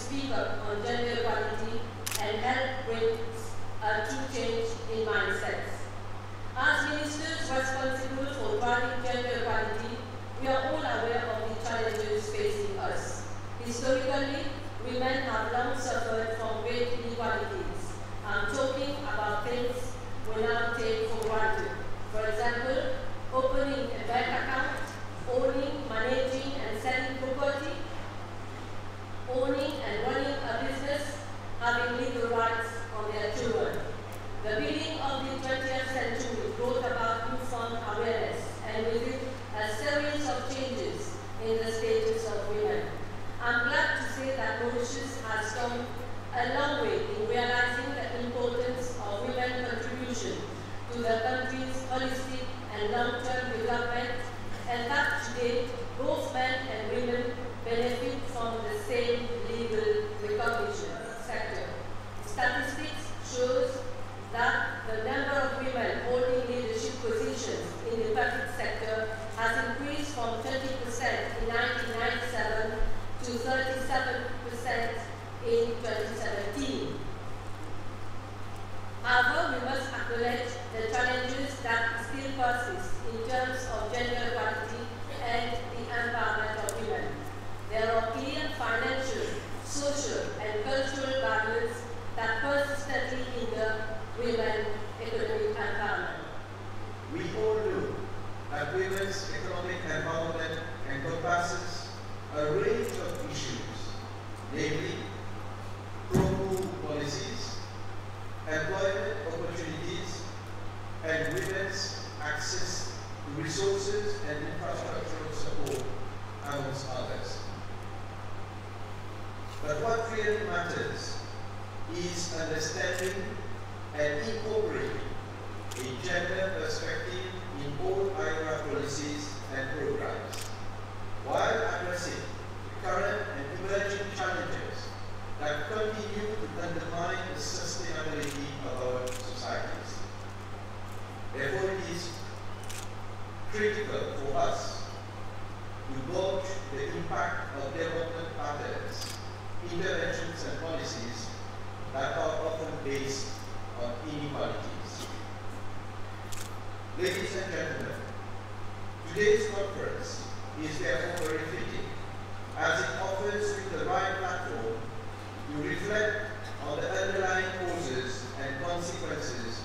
speak up on gender equality and help bring a true change in mindsets. As ministers responsible for driving gender equality, we are all aware of the challenges facing us. Historically, women have long suffered from great inequalities. I'm talking about things we now take for granted. For example, opening a bank account, owning, managing and selling property, owning and running a business, having legal rights on their children. The beginning of the 20th century brought about newfound awareness and with it a series of changes in the status of women. I'm glad to say that Mauritius has come a long way in realizing the importance of women's contribution to the country's holistic and long-term development, and that today both men and women benefit from the same legal recognition sector. Statistics shows that the number of women holding leadership positions in the public sector has increased from 30% in 1997 to 37% in 2017. However, we must acknowledge the challenges that still persist in terms of gender equality and the empowerment of women. There are clear financial, social, and cultural barriers that persistently hinder women's economic empowerment. We all know that women's economic empowerment encompasses a range of issues, namely pro-move policies, employment opportunities, and women's access to resources and infrastructural support, amongst others. But what really matters is understanding and incorporating a gender perspective in all IRA policies and programs, while addressing the current and emerging challenges that continue to undermine the sustainability of our societies. Therefore, it is critical for us to gauge the impact of development patterns, interventions and policies that are often based on inequalities. Ladies and gentlemen, today's conference is therefore very fitting, as it offers you the right platform to reflect on the underlying causes and consequences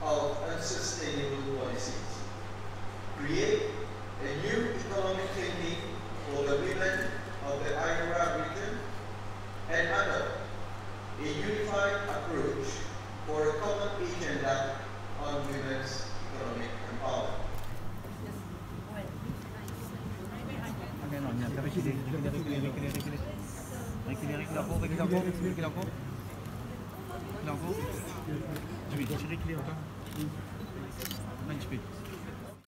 of unsustainable policies, create a new economic thinking for the women of the IRA region, and adopt a unified approach for a common agenda on women's economic empowerment. Je vais tirer clé encore.